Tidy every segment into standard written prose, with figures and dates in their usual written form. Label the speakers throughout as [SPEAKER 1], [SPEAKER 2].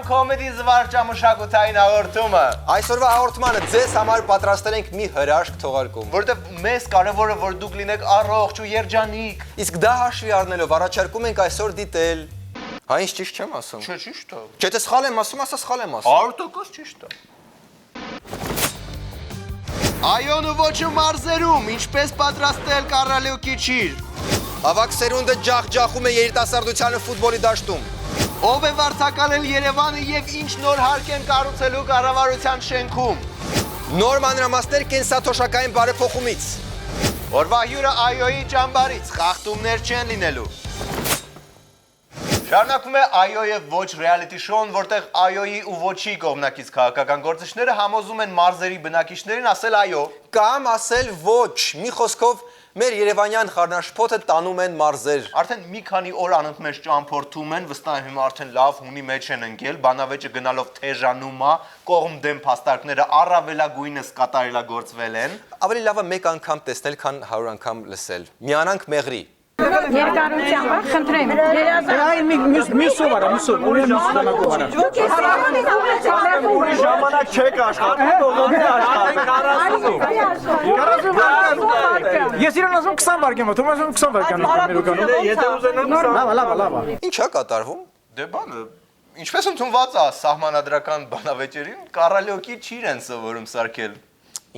[SPEAKER 1] կոմեդի զվարճամշակութային հաղորդումը։
[SPEAKER 2] Այսօրվա հաղորդմանը ձեզ համար պատրաստել ենք մի հրաշք թողարկում,
[SPEAKER 1] Որտեվ մեզ կարևորը որ դուք լինեք առողջ ու երջանիկ։
[SPEAKER 2] իսկ դա հաշվի առնելով առաջարկում ենք այսօր դիտել։ Հա ինչ ճիշտ չեմ ասում։
[SPEAKER 1] Չէ, ճիշտ է։
[SPEAKER 2] Չէ, դե սխալ եմ ասում, ասա սխալ եմ ասում։
[SPEAKER 1] 100% ճիշտ է։ Այոն ու ոչը մարզերում, ինչպես պատրաստել կառալյոկի ճիր։
[SPEAKER 2] Ավակ սերունդը ջախջախում է երիտասարդությանը ֆուտբոլի դաշտում։
[SPEAKER 1] Ով է վարձակալել Երևանը եւ ինչ նոր հարկ են կառուցելու կառավարության շենքում։
[SPEAKER 2] Նոր մանրամասներ կենսաթոշակային բարեփոխումից։
[SPEAKER 1] Օրվա հյուրը Այոյի ճամբարից խախտումներ չեն լինելու։ Շարունակվում է Այո եւ ոչ ռեալիթի շոուն, որտեղ Այոյի ու ոչի կողմնակից քաղաքական գործիչները համոզում են մարզերի բնակիչներին ասել այո
[SPEAKER 2] Կամ ասել ոչ, մի խոսքով մեր երևանյան խառնաշփոթը տանում են մարզեր։
[SPEAKER 1] Արդեն մի քանի օր անընդմեջ ճամփորդում են, վստահ եմ հիմա արդեն լավ հունի մեջ են ընկել, բանավեճը գնալով թեժանում է, կողմ դեմ փաստարկները առավելագույնս կատարելագործվել են։
[SPEAKER 2] Ավելի լավ է մեկ անգամ տեսնել, քան 100 անգամ լսել։ Միանանք մեղրի։
[SPEAKER 3] Երկարության բախ խնդրեմ։
[SPEAKER 4] Միսով արա, միսով, ունեմ միսով արա։ Ժամանակ չեք աշխատում, ողորմի աշխատում։ Ես իրան ասում 20 վայրկյան, թող ասում 20 վայրկյան ամերիկանում։ Եթե ուզենամ 20։ Լավ։
[SPEAKER 2] Ինչ է կատարվում։
[SPEAKER 1] Դե բանը, ինչպես ընդունված է սահմանադրական բանավեճերին, կառալյոկի ճիր են սովորում սարքել։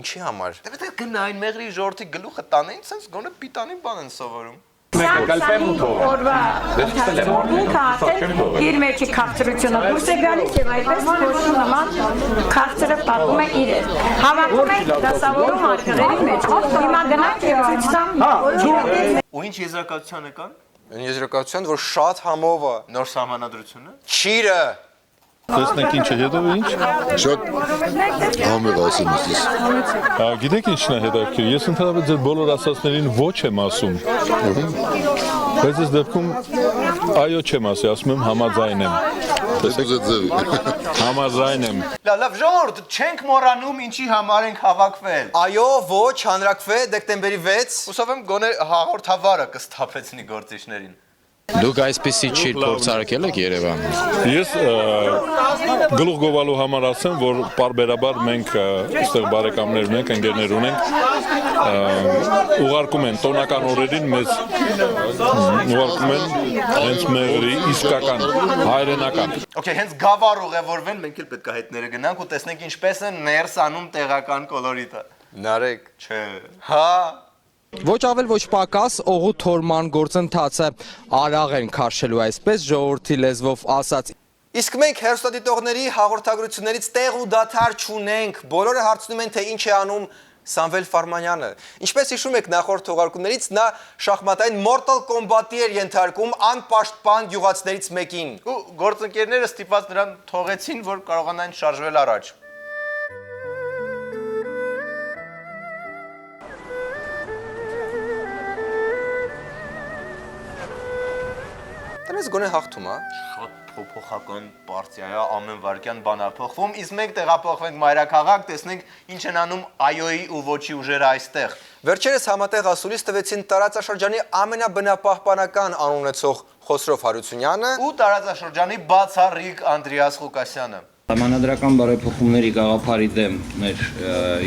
[SPEAKER 2] Ինչի համար։
[SPEAKER 1] Դե պետք է գնային մեղրի ժողովրդի գլուխը տանեին, sense գոնե պիտանի բան են սովորում։
[SPEAKER 3] Օրվա իր մեջի քաղցրությունը դուրս է գալիս եւ այդպես փոշու նման քաղցրը պատում է իրեն։ Հավաքում է դասավորում արկղերի մեջ։ Հիմա գնանք եւ ցույց տամ։
[SPEAKER 1] Ու ինչ եզրակացության եկան։
[SPEAKER 2] Եզրակացության, որ շատ համով է։
[SPEAKER 1] Նոր սահմանադրությունը։
[SPEAKER 2] Չիրը։
[SPEAKER 5] Տեսնենք ինչ է հետո ինչ։
[SPEAKER 6] Շատ համեղ ասեմ ես։
[SPEAKER 5] Գիտեք ինչն է հետաքրքիր։ Ես ընդհանրապես ձեր բոլոր ասածներին ոչ եմ ասում։ Բայց այս դեպքում այո չեմ ասի, ասում եմ համաձայն եմ։ Համաձայն եմ։
[SPEAKER 1] Լավ, ժողովուրդ, չենք մոռանում ինչի համար ենք հավաքվել։
[SPEAKER 2] Այո, ոչ, հանրակրվե դեկտեմբերի 6։
[SPEAKER 1] Հուսով եմ գոնե հաղորդավարը կստափեցնի գործիչներին։
[SPEAKER 7] Դուք այսպեսի ճիր փորձարկել եք Երևանում։
[SPEAKER 5] Ես գլուխ գովալու համար ասեմ, որ պարբերաբար մենք այստեղ բարեկամներ ունենք, ընկերներ ունենք, ուղարկում են տոնական օրերին մեզ ուղարկում են հենց մեղրի իսկական հայրենական։
[SPEAKER 1] Okay, հենց գավառ ուղևորվեն, մենք էլ պետք է հետները գնանք ու տեսնենք ինչպես են ներս անում տեղական կոլորիտը։
[SPEAKER 2] Նարեկ։
[SPEAKER 1] Չէ։
[SPEAKER 2] Հա։
[SPEAKER 7] Ոչ ավել ոչ պակաս օղու թորման գործընթացը արաղ են քաշելու այսպես ժողովրդի լեզվով ասած։
[SPEAKER 2] Իսկ մենք հերոստատիտողների հաղորդագրություններից տեղ ու դադար չունենք։ Բոլորը հարցնում են, թե ինչ է անում Սամվել Ֆարմանյանը։ Ինչպես հիշում եք նախորդ թողարկումներից, նա շախմատային Mortal Kombat-ի էր ենթարկում անպաշտպան գյուղացիներից մեկին։
[SPEAKER 1] Ու գործընկերները ստիպված նրան թողեցին, որ կարողանային շարժվել առաջ։
[SPEAKER 2] Դրանց գոնե հաղթում, հա։
[SPEAKER 1] Շատ փոփոխական պարտիա է, ամեն վարքյան բան է փոխվում, իսկ մենք տեղափոխվենք մայրաքաղաք, տեսնենք ինչ են անում Այոյի ու ոչի ուժերը այստեղ։
[SPEAKER 2] Վերջերս համատեղ ասուլիս տվեցին տարածաշրջանի ամենաբնապահպանական անուն ունեցող Խոսրով Հարությունյանը
[SPEAKER 1] ու տարածաշրջանի բացառիկ Անդրեաս Ղուկասյանը։
[SPEAKER 8] Սահմանադրական բարեփոխումների գաղափարի դեմ մեր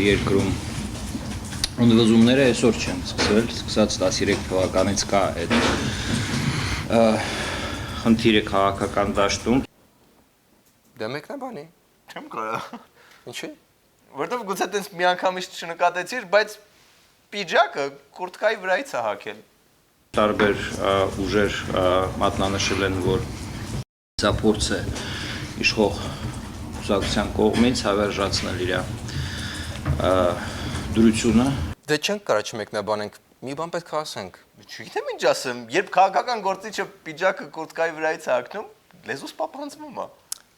[SPEAKER 8] երկրում ընդվզումները այսօր չեն սկսվել, սկսած 13 թվականից կա այդ խնդիրը քաղաքական դաշտում։
[SPEAKER 2] Դե մեկնաբանի։
[SPEAKER 1] Չեմ կարող։
[SPEAKER 2] Ինչի։
[SPEAKER 1] Որտեվ գուցե տես միանգամից չնկատեցիր, բայց պիջակը կուրտկայի վրայից է հագել։
[SPEAKER 8] Տարբեր ուժեր մատնանշել են, որ սա փորձ է իշխող կուսակցության կողմից հավերժացնել իր դրությունը։
[SPEAKER 2] Դե չենք կարա չմեկնաբանենք, մի բան պետք է ասենք։
[SPEAKER 1] Չգիտեմ ինչ ասեմ, երբ քաղաքական գործիչը պիջակը կուրտկայի վրայից է հագնում, լեզուս պապանձվում է։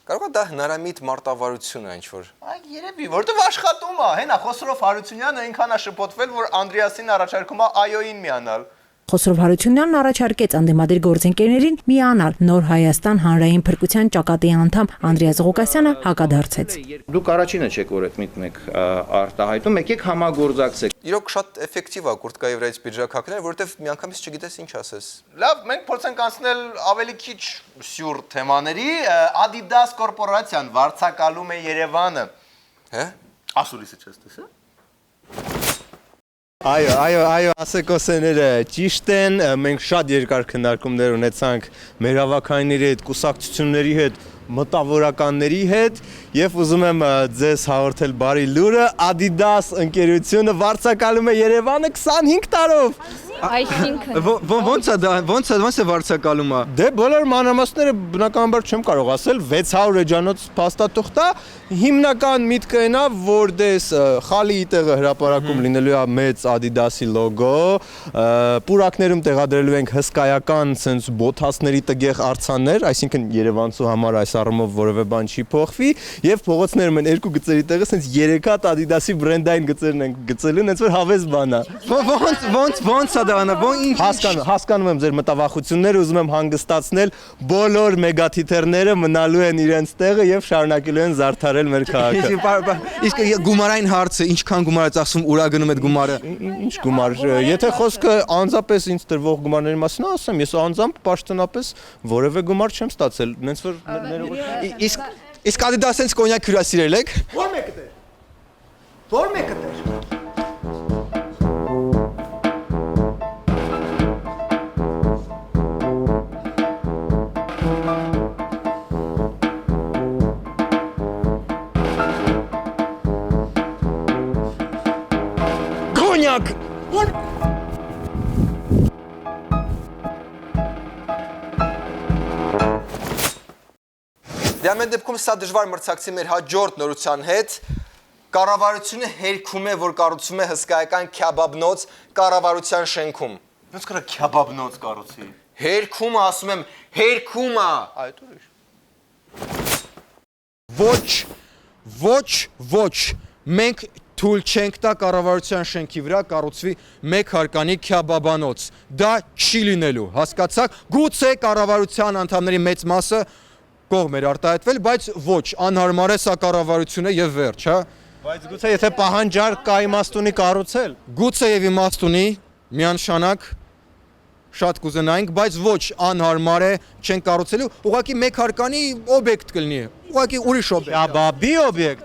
[SPEAKER 2] Կարող է դա հնարամիտ մարտավարություն է ինչ-որ։
[SPEAKER 1] Այ երևի, որտեվ աշխատում է, հենա Խոսրով Հարությունյանը այնքան է շփոթվել, որ Անդրեասին առաջարկում է Այոյին միանալ։
[SPEAKER 9] Խոսրով Հարությունյանն առաջարկեց անդեմադիր գործընկերներին միանալ։ Նոր Հայաստան հանրային փրկության ճակատի անդամ Անդրեաս Ղուկասյանը հակադարձեց։
[SPEAKER 8] Դուք առաջինը չեք, որ այդ միտք արտահայտում, եկեք համագործակցեք։
[SPEAKER 2] Իրոք շատ էֆեկտիվ է կուրտկայի վրայից պիջակ հագնել, որովհետև միանգամից չգիտես ինչ ասես։
[SPEAKER 1] Լավ, մենք փորձենք անցնել ավելի քիչ սյուր թեմաների։ Adidas կորպորացիան վարձակալում է Երևանը։
[SPEAKER 2] Հե՞։
[SPEAKER 1] Ասուլիսը չես տեսա։
[SPEAKER 2] Այո, ասեկոսեները ճիշտ են, մենք շատ երկար քննարկումներ ունեցանք մեր հավաքայինների հետ, կուսակցությունների հետ, մտավորականների հետ եւ ուզում եմ ձեզ հաղորդել բարի լուրը, Adidas ընկերությունը վարձակալում է Երևանը 25 տարով։
[SPEAKER 3] Այսինքն
[SPEAKER 2] Ոնց է վարձակալումը։ Դե բոլոր մանրամասները բնականաբար չեմ կարող ասել, 600 էջանոց փաստաթուղթ է, հիմնական միտքը այն է, որ դες խալի տեղը հրապարակում լինելու է մեծ Adidas-ի լոգո, պուրակներում տեղադրելու ենք հսկայական sense բոթասների տգեղ արձաններ, այսինքն Երևանցու համար այս առումով որևէ բան չի փոխվի, եւ փողոցներում են երկու գծերի տեղը sense 3 հատ Adidas-ի բրենդային գծերն են գծելու, այնց որ հավես բան է։ Ոնց Հասկանում եմ ձեր մտավախությունները, ուզում եմ հանգստացնել, բոլոր մեգաթիթերները մնալու են իրենց տեղը եւ շարունակելու են զարդարել մեր քաղաքը։ Իսկ գումարային հարցը, ինչքան գումար է ծախսում, ուրա գնում այդ գումարը։ Ինչ գումար։ Եթե խոսքը անձապես ինձ տրվող գումարների մասին է, ասեմ, ես անձամբ պաշտոնապես որևէ գումար չեմ ստացել, նենց որ Իսկ Adidas-ից կոնյակ հյուրասիրել եք։ Ո՞ր մեկը դեր։ Ո՞ր մեկը դեր։ Կոնյակ։ Դե ամեն դեպքում սա դժվար մրցակցի մեր հաջորդ նորության հետ։ Կառավարությունը հերքում է, որ կառուցում է հսկայական քյաբաբնոց կառավարության շենքում։
[SPEAKER 1] Ոնց կրա քյաբաբնոց կառուցի։
[SPEAKER 2] Հերքում ասում եմ, հերքում է։ Այդ ուրիշ։ Ոչ։ Մենք թույլ չենք տա կառավարության շենքի վրա կառուցվի մեկ հարկանի քյաբաբանոց։ Դա չի լինելու, հասկացաք։ Գուցե կառավարության անդամների մեծ մասը կողմ էր արտահայտվել, բայց ոչ, անհարմար է, սա կառավարություն է եւ վերջ, հա։ Բայց գուցե եթե պահանջարկ կա իմաստունի կառուցել։ Գուցե եւ իմաստունի միանշանակ շատ կուզենայինք, բայց ոչ, անհարմար է, չեն կառուցելու, ուղղակի մեկ հարկանի օբյեկտ կլինի։ Ուղղակի ուրիշ օբյեկտ։ Քյաբաբի օբյեկտ։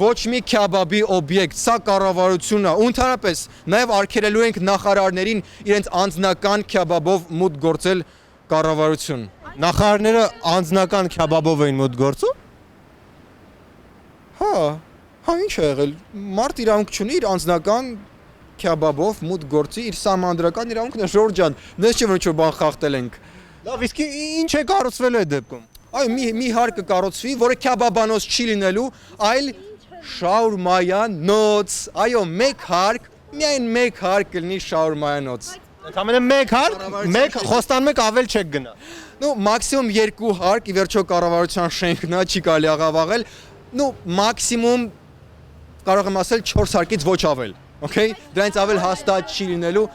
[SPEAKER 2] Ոչ մի քյաբաբի օբյեկտ, սա կառավարությունն է։ Ընդհանրապես նաև արգելելու ենք նախարարներին իրենց անձնական քյաբաբով մուտք գործել կառավարություն։ Նախարարները անձնական քյաբաբով էին մուտք գործում։ Հա, ինչ է եղել։ Մարդ իրավունք չունի իր անձնական քյաբաբով մուտք գործի, իր սահմանադրական իրավունքն է, Ժորժ ջան, նես չէ որ ինչ-որ բան խախտել ենք։ Լավ, իսկ ինչ է կառուցվելու այդ դեպքում։ Այո, մի հարկը կառուցվի, որը քյաբաբանոց չի լինելու, այլ շաուրմայանոց։ Այո, մեկ հարկ, միայն մեկ հարկ կլինի շաուրմայանոց։ Ընդամենը մեկ հարկ, մեկ խոստանում եք ավել չեք գնա։ Մաքսիմում 2 հարկ, ի վերջո կառավարության շենքն է, չի կարելի աղավաղել։ Մաքսիմում կարող եմ ասել 4 հարկից ոչ ավել։ Okay, դրանից ավել հաստատ չի լինելու։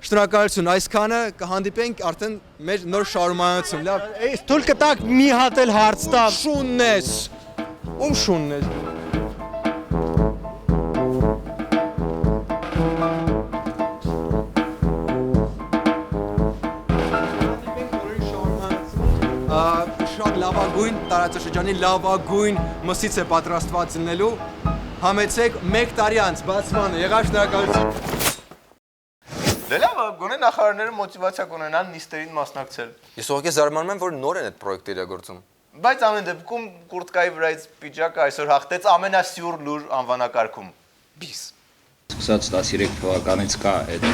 [SPEAKER 2] Շնորհակալություն, այսքանը կհանդիպենք արդեն մեր նոր շարունակությունում։ Լավ, թույլ կտակ մի հատ էլ հարց տա։ Շունն ես։ Ում շունն ես։ Շատ լավագույն տարածաշրջանի լավագույն մսից է պատրաստված լինելու։ Համեցեք 1 տարի անց բացմանը, եղավ շնորհակալություն։
[SPEAKER 1] Դե լավ, գոնե նախարարները մոտիվացիա կունենան նիստերին մասնակցել։
[SPEAKER 2] Ես ուղղակի զարմանում եմ, որ նոր են այդ պրոյեկտը իրագործում։
[SPEAKER 1] Բայց ամեն դեպքում կուրտկայի վրայից պիջակը այսօր հաղթեց ամենասյուր լուր անվանակարգում։ Բիս։
[SPEAKER 8] Սկսած 13 թվականից կա այդ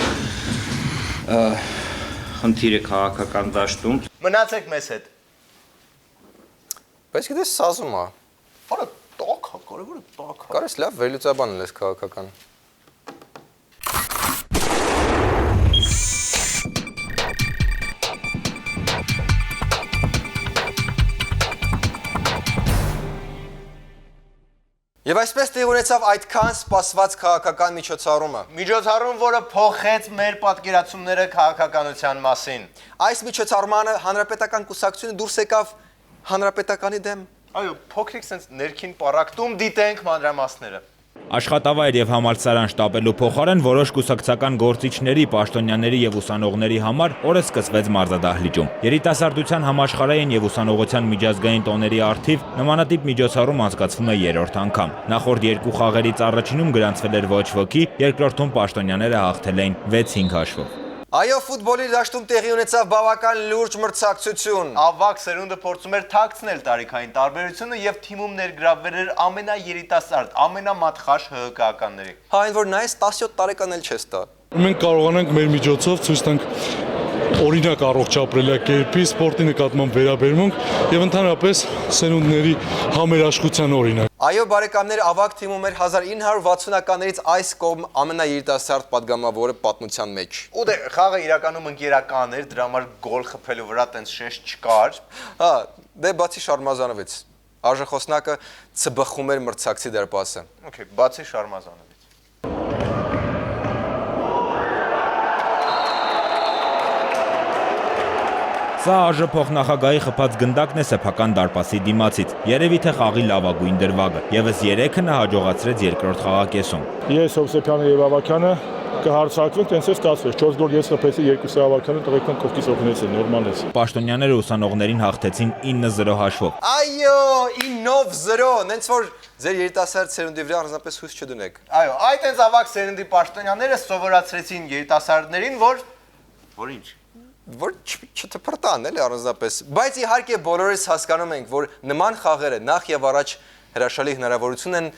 [SPEAKER 8] խնդիրը քաղաքական դաշտում։
[SPEAKER 1] Մնացեք մեզ հետ։
[SPEAKER 2] Բայց գիտես սազում է։
[SPEAKER 1] Որը տոք, կարևորը տոք։
[SPEAKER 2] Կարես լավ վերլուծաբան ես քաղաքական։ Եվ Եվ այսպես տեղ ունեցավ այդքան սպասված քաղաքական միջոցառումը։
[SPEAKER 1] Միջոցառում, որը փոխեց մեր պատկերացումները քաղաքականության մասին։
[SPEAKER 2] Այս միջոցառմանը հանրապետական կուսակցությունը դուրս եկավ հանրապետականի դեմ։
[SPEAKER 1] Այո, փոքրիկ sense ներքին պարակտում դիտենք մանրամասները։
[SPEAKER 8] Աշխատավայր եւ համալսարան շտապելու փոխարեն որոշ կուսակցական գործիչների, պաշտոնյաների եւ ուսանողների համար օրը սկսվեց մարզադահլիճում։ Երիտասարդության համաշխարհային եւ ուսանողության միջազգային տոների առթիվ նմանատիպ միջոցառում անցկացվում է երրորդ անգամ։ Նախորդ երկու խաղերից առաջինում գրանցվել էր ոչ ոքի, երկրորդում պաշտոնյաները հաղթել էին 6-5 հաշվով։
[SPEAKER 2] Այո, ֆուտբոլի դաշտում տեղի ունեցավ բավական լուրջ մրցակցություն։
[SPEAKER 1] Ավակ սերունդը փորձում էր թաքցնել տարիքային տարբերությունը եւ թիմում ներգրավվել էր ամենաերիտասարդ, ամենամատխաշ ՀՀԿ-ականների։
[SPEAKER 2] Հա, այն որ նայես 17 տարեկան էլ չես տա։
[SPEAKER 10] Մենք կարողանանք մեր միջոցով ցույց տանք օրինակ առողջ ապրելակերպի, սպորտի նկատմամբ վերաբերմունք եւ ընդհանրապես սերունդների համերաշխության օրինակ։
[SPEAKER 2] Այո, բարեկամներ, ավակ թիմում էր 1960-ականներից այս կողմ ամենաերիտասարդ падգամավորը պատմության մեջ։
[SPEAKER 1] Ու դե խաղը իրականում ընկերական էր, դրա համար գոլ խփելու վրա տենց շեշ չկար։
[SPEAKER 2] Հա, դե բացի Շարմազանովից։ Արժեխոսնակը ծբխում էր մրցակցի դարպասը։
[SPEAKER 1] Okay, բացի Շարմազանովից։
[SPEAKER 8] Սա ԱԺ փոխնախագահի խփած գնդակն է սեփական դարպասի դիմացից։ Երևի թե խաղի լավագույն դրվագը։ Եվս 3-ը նա հաջողացրեց երկրորդ խաղակեսում։
[SPEAKER 10] Ես Հովսեփյանը եւ Ավակյանը կհարցակվենք, տենց է ստացվեց։ 4 գոլ ես խփեցի, 2-ը Ավակյանը տղեկան կողքից օգնեցին, նորմալ է։
[SPEAKER 8] Պաշտոնյաները ուսանողներին հաղթեցին 9-0 հաշվով։
[SPEAKER 2] Այո, 9-0, նենց որ ձեր երիտասարդ սերունդի վրա առանձնապես հույս չդնեք։
[SPEAKER 1] Այո, այդ հենց ավակ սերնդի պաշտոնյաները սովորացրեցին երիտասարդներին, որ ինչ
[SPEAKER 2] որ չթփրտան էլի առանձնապես, բայց իհարկե բոլորս հասկանում ենք, որ նման խաղերը նախ եւ առաջ հրաշալի հնարավորություն են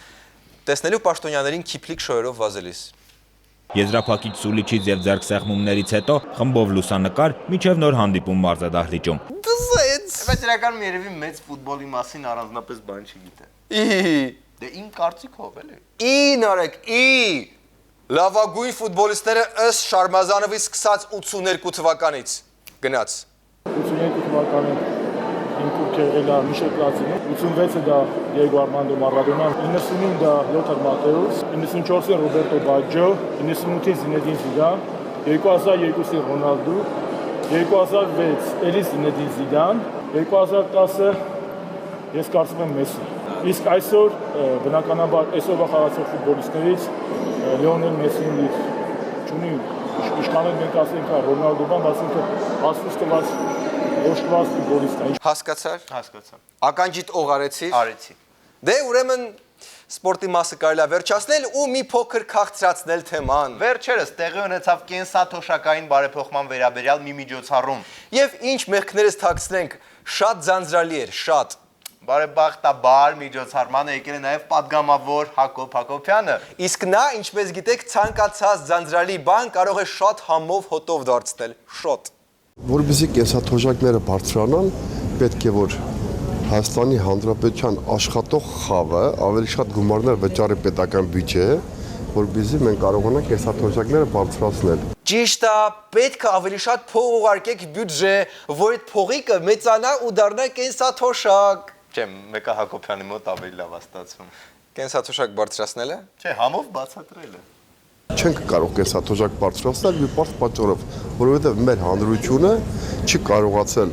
[SPEAKER 2] տեսնելու պաշտոնյաներին քիփլիկ շոյերով վազելիս։
[SPEAKER 8] Եզրափակիչ սուլիչից եւ ձեռքսեղմումներից հետո խմբով լուսանկար միջև նոր հանդիպում մարզադահլիճում։
[SPEAKER 1] Բայց իրականում երևի մեծ ֆուտբոլի մասին առանձնապես բան չգիտե։ Դե իմ կարծիքով էլի։
[SPEAKER 2] Նարեկ, լավագույն ֆուտբոլիստները ըստ Շարմազանովի սկսած 82 թվականից գնաց։
[SPEAKER 10] 82 թվականին իմ թուրքը եղել է Միշել Պլատինի, 86-ը դա Դիեգո Արմանդո Մարադոնան, 95-ը դա Լոթար Մատեուս, 94-ը Ռոբերտո Բաջո, 98-ին Զինեդին Զիդան, 2002-ին Ռոնալդո, 2006 էլի Զինեդին Զիդան, 2010-ը ես կարծում եմ Մեսսի։ Իսկ այսօր բնականաբար այսօրվա խաղացող ֆուտբոլիստներից Լիոնել Մեսսին չունի իշխանը մենք ասենք Ռոնալդոն, ասենք ասուս տված ոչված ֆուտբոլիստ է։
[SPEAKER 2] Հասկացար։ Ականջիդ օղարեցի։
[SPEAKER 1] Արեցի։
[SPEAKER 2] Դե ուրեմն սպորտի մասը կարելի է վերջացնել ու մի փոքր քաղցրացնել թեման։
[SPEAKER 1] Վերջերս տեղի ունեցավ կենսաթոշակային բարեփոխման վերաբերյալ մի միջոցառում։
[SPEAKER 2] Եվ ինչ մեղքներս թաքցնենք, շատ ձանձրալի էր, շատ։
[SPEAKER 1] Բարեբախտաբար միջոցառմանը եկել է նաև падգամավոր Հակոբ Հակոբյանը։
[SPEAKER 2] Իսկ նա, ինչպես գիտեք, ցանկացած ձանձրալի բան կարող է շատ համով հոտով դարձնել, շոտ։
[SPEAKER 6] Որպեսզի կենսաթոշակները բարձրանան, պետք է որ Հայաստանի Հանրապետության աշխատող խավը ավելի շատ գումարներ վճարի պետական բյուջե, որպեսզի մենք կարողանանք կենսաթոշակները բարձրացնել։
[SPEAKER 2] Ճիշտ է, պետք է ավելի շատ փող ուղարկեք բյուջե, որ այդ փողիկը մեծանա ու դառնա կենսաթոշակ։
[SPEAKER 1] Չէ, մեկը Հակոբյանի մոտ ավելի լավ է ստացվում։
[SPEAKER 2] Կենսաթոշակ բարձրացնելը։
[SPEAKER 1] Չէ, համով բացատրելը։
[SPEAKER 6] Չենք կարող կենսաթոշակ բարձրացնել մի պարզ պատճառով, որովհետև մեր հանրությունը չի կարողացել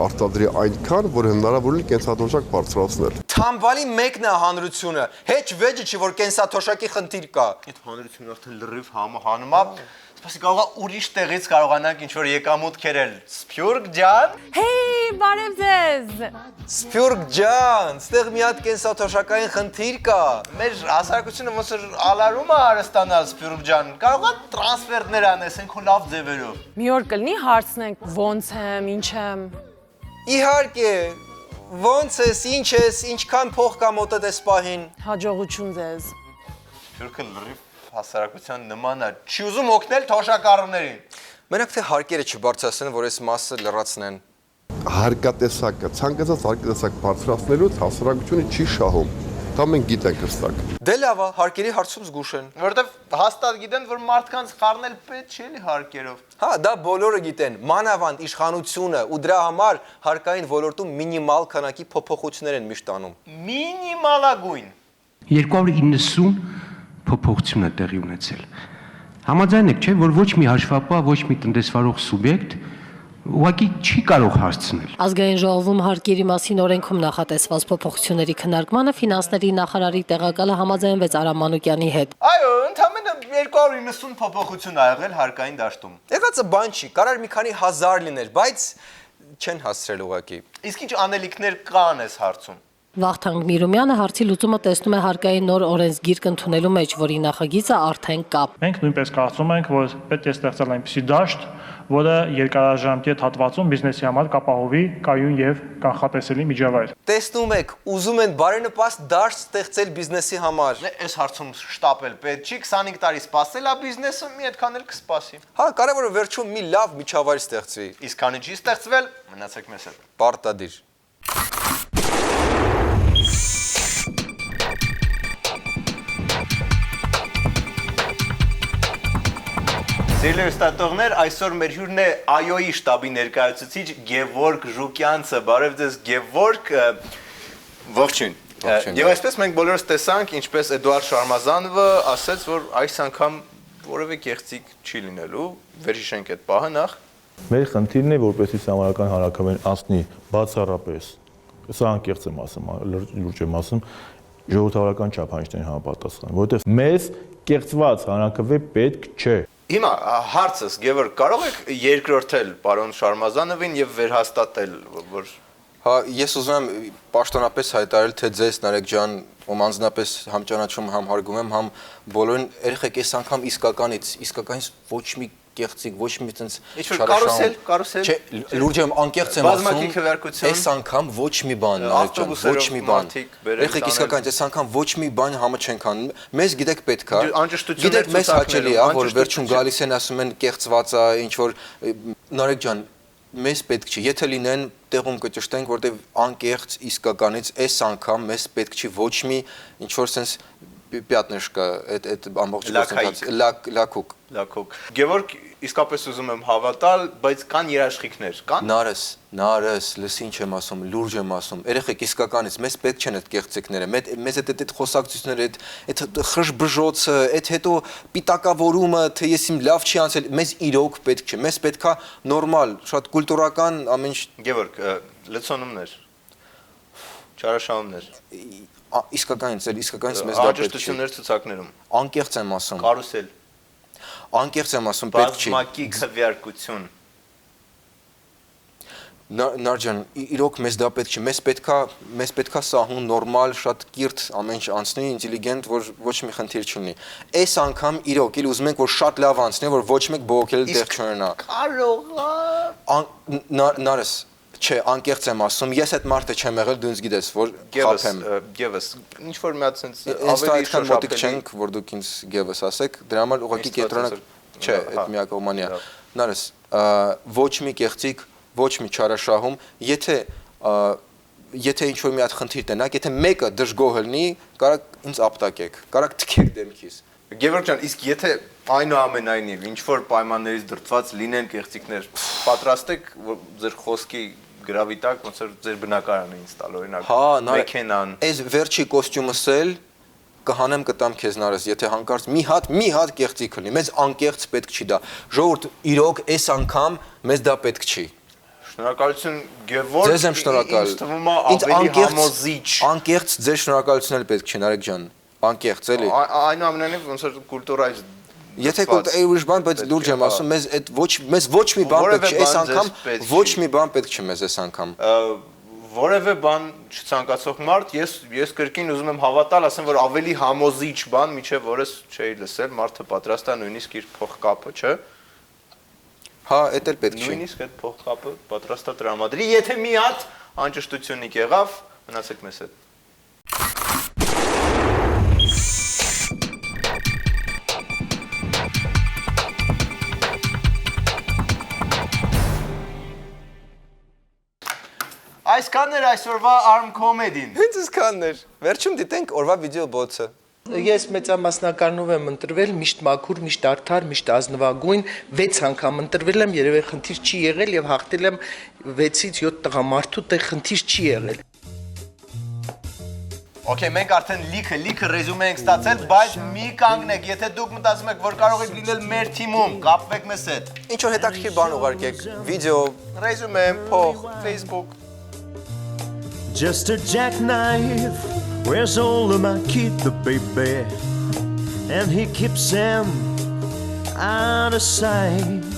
[SPEAKER 6] արտադրի այնքան, որ հնարավոր է կենսաթոշակ բարձրացնել։
[SPEAKER 2] Թամբալի մեկն է հանրությունը, հեչ վեճը չի, որ կենսաթոշակի խնդիր կա։
[SPEAKER 1] Այդ հանրությունը արդեն լրիվ համահանում է։ Սպասի կարող է ուրիշ տեղից կարողանանք ինչ-որ եկամուտ քերել։ Սփյուռք ջան։
[SPEAKER 11] Հեյ, բարև ձեզ։
[SPEAKER 2] Սփյուռք ջան, ստեղ մի հատ կենսաթոշակային խնդիր կա։
[SPEAKER 1] Մեր հասարակությունը ոնց որ ալարում է հարստանալ Սփյուռք ջան։ Կարող է տրանսֆերներ անես, քո լավ ձևերով։
[SPEAKER 11] Մի օր կլինի հարցնենք ոնց եմ, ինչ եմ։
[SPEAKER 2] Իհարկե, ոնց ես, ինչ ես, ինչքան փող կա մոտդ ես պահին։
[SPEAKER 11] Հաջողություն ձեզ։
[SPEAKER 1] Սփյուռքը լրիվ հասարակության նման է, չի ուզում օգնել թոշակառուներին։
[SPEAKER 2] Մենակ թե հարկերը չբարձրացնեն, որ այս մասը լրացնեն։
[SPEAKER 6] Հարկատեսակը, ցանկացած հարկատեսակ բարձրացնելուց հասարակությունը չի շահում։ Դա մենք գիտենք հստակ։
[SPEAKER 2] Դե լավ, հարկերի հարցում զգուշ են։
[SPEAKER 1] Որովհետև հաստատ գիտեն, որ մարդկանց խառնել պետք չի էլի հարկերով։
[SPEAKER 2] Հա, դա բոլորը գիտեն։ Մանավանդ իշխանությունը ու դրա համար հարկային ոլորտում մինիմալ քանակի փոփոխություններ են միշտ անում։
[SPEAKER 1] Մինիմալագույն
[SPEAKER 12] 290 փոփոխություն է տեղի ունեցել։ Համաձայն եք, չէ, որ ոչ մի հաշվապահ, ոչ մի տնտեսվարող սուբյեկտ ուղղակի չի կարող հասցնել։
[SPEAKER 13] Ազգային ժողովում հարկերի մասին օրենքում նախատեսված փոփոխությունների քննարկմանը ֆինանսների նախարարի տեղակալը համաձայնվեց Արամ Մանուկյանի հետ։
[SPEAKER 1] Այո, ընդամենը 290 փոփոխություն ա եղել հարկային դաշտում։
[SPEAKER 2] Եղածը բան չի, կարար մի քանի հազար լիներ, բայց չեն հասցրել ուղղակի։
[SPEAKER 1] Իսկ ինչ անելիքներ կան այս հարցում։
[SPEAKER 13] Վախթանգ Միրումյանը հարցի լուծումը տեսնում է հարկային նոր օրենսգիրք ընդունելու մեջ, որի նախագիծը արդեն կա։
[SPEAKER 10] Մենք նույնպես կարծում ենք, որ պետք է ստեղծել այնպիսի դաշտ, որը երկարաժամկետ հատվածում բիզնեսի համար կապահովի կայուն եւ կանխատեսելի միջավայր։
[SPEAKER 2] Տեսնում եք, ուզում են բարենպաստ դաշտ ստեղծել բիզնեսի համար։
[SPEAKER 1] Այս հարցում շտապել պետք չի, 25 տարի սպասել է բիզնեսը, մի այդքան էլ կսպասի։
[SPEAKER 2] Հա, կարևորը վերջում մի լավ միջավայր ստեղծվի։
[SPEAKER 1] Իսկ քանի չի ստեղծվել, մնացեք մեզ հետ։
[SPEAKER 2] Պարտադիր։
[SPEAKER 1] Սիրելի ուսանողներ, այսօր մեր հյուրն է ԱՅՈ-ի շտաբի ներկայացուցիչ Գևորգ Ժուկյանցը։ Բարև ձեզ, Գևորգ, ողջույն։ Եվ այսպես մենք բոլորս տեսանք, ինչպես Էդուարդ Շարմազանովը ասաց, որ այս անգամ որևէ կեղծիք չի լինելու, վերհիշենք այդ պահը նախ։
[SPEAKER 10] Մեր խնդիրն է, որպեսզի համարական հանրաքվեն անցնի բացառապես, սա անկեղծ եմ ասում, լուրջ եմ ասում, ժողովրդավարական չափանիշներին համապատասխան, որովհետև մեզ կեղծված հանրաքվե պետք չէ։
[SPEAKER 1] Հիմա հարցս, Գևորգ, կարող եք երկրորդել պարոն Շարմազանովին եւ վերհաստատել, որ
[SPEAKER 2] Հա, ես ուզում եմ պաշտոնապես հայտարարել, թե ձեզ Նարեկ ջան, ում անձնապես համ ճանաչում, համ հարգում եմ, համ բոլորին երեխեք այս անգամ իսկականից ոչ մի կեղծիկ, ոչ մի տենց
[SPEAKER 1] կարուսել։
[SPEAKER 2] Չէ, լուրջ եմ, անկեղծ եմ ասում, այս անգամ ոչ մի բան, Նարեկ ջան, ոչ մի բան։ Երեխեք իսկականից այս անգամ ոչ մի բան համը չենք անում։ Մեզ գիտեք պետք է։ Գիտեք մեզ հաճելի է, որ վերջում գալիս են ասում են կեղծված է, ինչ որ Նարեկ ջան, մեզ պետք չի, եթե լինեն տեղում կճշտենք, որտեղ անկեղծ իսկականից այս անգամ մեզ պետք չի ոչ մի ինչ որ sense պյատնեշկա այդ ամբողջ լակուկ։
[SPEAKER 1] Գևորգ, իսկապես ուզում եմ հավատալ, բայց կան երաշխիքներ, կան։
[SPEAKER 2] Նարես, լսի ինչ եմ ասում, լուրջ եմ ասում։ Երեխեք իսկականից մեզ պետք չեն այդ կեղծիքները, մեզ այդ խոսակցությունները, այդ խժբժոցը, այդ հետո պիտակավորումը, թե ես իմ լավ չի անցել, մեզ իրոք պետք չէ։ Մեզ պետքա նորմալ, շատ կուլտուրական ամեն ինչ։
[SPEAKER 1] Գևորգ, լցոնումներ, չարաշահումներ։
[SPEAKER 2] Իսկականից մեզ դա պետք չի։
[SPEAKER 1] Հաջորդություններ ցուցակներում։
[SPEAKER 2] Անկեղծ եմ ասում։
[SPEAKER 1] Կարուսել։
[SPEAKER 2] Անկեղծ եմ ասում, պետք չի։
[SPEAKER 1] Բազմակի քվեարկություն։
[SPEAKER 2] Նարջան, իրոք մեզ դա պետք չի, մեզ պետքա սահուն նորմալ, շատ կիրթ ամեն ինչ անցնի, ինտելիգենտ, որ ոչ մի խնդիր չունի։ Այս անգամ իրոք ուզում ենք, որ շատ լավ անցնի, որ ոչ մեկ բողոքել տեղ չունենա։ Նարես, չէ, անկեղծ եմ ասում, ես այդ մարդը չեմ եղել, դու ինձ գիտես, որ խափեմ։
[SPEAKER 1] Գևս, ինչ որ մի հատ sense
[SPEAKER 2] ավելի մոտիկ չենք, որ դուք ինձ գևս ասեք, դրա համար ուղղակի կենտրոնակ, չէ, այդ միակողմանիա։ Նարես, ոչ մի կեղծիկ, ոչ մի չարաշահում, եթե ինչ որ մի հատ խնդիր տնակ, եթե մեկը դժգոհ լինի, կարակ ինձ ապտակեք, կարակ թքեք դեմքիս։
[SPEAKER 1] Գևորգ ջան, իսկ եթե այնուամենայնիվ ինչ որ պայմաններից դրդված լինեն կեղծիքներ, պատրաստ եք ձեր խոսքի գրավի տակ, ոնց որ ձեր բնակարանը ինձ տալ, օրինակ, մեքենան։
[SPEAKER 2] Այս վերջի կոստյումս էլ կհանեմ կտամ քեզ Նարես, եթե հանկարծ մի հատ կեղծիք լինի, մեզ անկեղծ պետք չի դա։ Ժողովուրդ, իրոք այս անգամ մեզ դա պետք չի։
[SPEAKER 1] Շնորհակալություն Գևորգ։
[SPEAKER 2] Ձեզ եմ շնորհակալ։
[SPEAKER 1] Ինձ թվում է ավելի համոզիչ։
[SPEAKER 2] Անկեղծ ձեր շնորհակալություն էլ պետք չի, Նարեկ ջան։ Անկեղծ էլի։
[SPEAKER 1] Այնուամենայնիվ ոնց որ կուլտուրայից
[SPEAKER 2] Եթե ուրիշ բան, բայց լուրջ եմ ասում, մեզ ոչ մի բան պետք չի, այս անգամ ոչ մի բան պետք չի մեզ այս անգամ։
[SPEAKER 1] Որևէ բան չցանկացող մարդ, ես կրկին ուզում եմ հավատալ, ասեմ, որ ավելի համոզիչ բան, միջև որս չէի լսել, մարդը պատրաստ է նույնիսկ իր փողկապը, չէ։
[SPEAKER 2] Հա, էդ էլ պետք չի։
[SPEAKER 1] Նույնիսկ այդ փողկապը պատրաստ է տրամադրի, եթե մի հատ անճշտությունիկ եղավ, մնացեք մեզ հետ։ Ինչքան էր այսօրվա Arm Comedy-ն։
[SPEAKER 2] Հենց այսքանն էր։ Վերջում դիտենք օրվա վիդեո բոցը։
[SPEAKER 14] Ես մեծամասնականով եմ ընտրվել, միշտ մաքուր, միշտ արդար, միշտ ազնվագույն, 6 անգամ ընտրվել եմ, երևի խնդիր չի եղել եւ հաղթել եմ 6-ից 7 տղամարդու, դե խնդիր չի եղել։
[SPEAKER 1] Okay, մենք արդեն լիքը ռեզումե ենք ստացել, բայց մի կանգնեք, եթե դուք մտածում եք, որ կարող եք լինել մեր թիմում, կապվեք մեզ հետ։
[SPEAKER 2] Ինչ որ հետաքրքիր բան ուղարկեք, վիդեո,
[SPEAKER 1] Ռեզումե, փող, Facebook։
[SPEAKER 15] Just a jackknife, where's all of my kid, the baby, and he keeps them out of sight.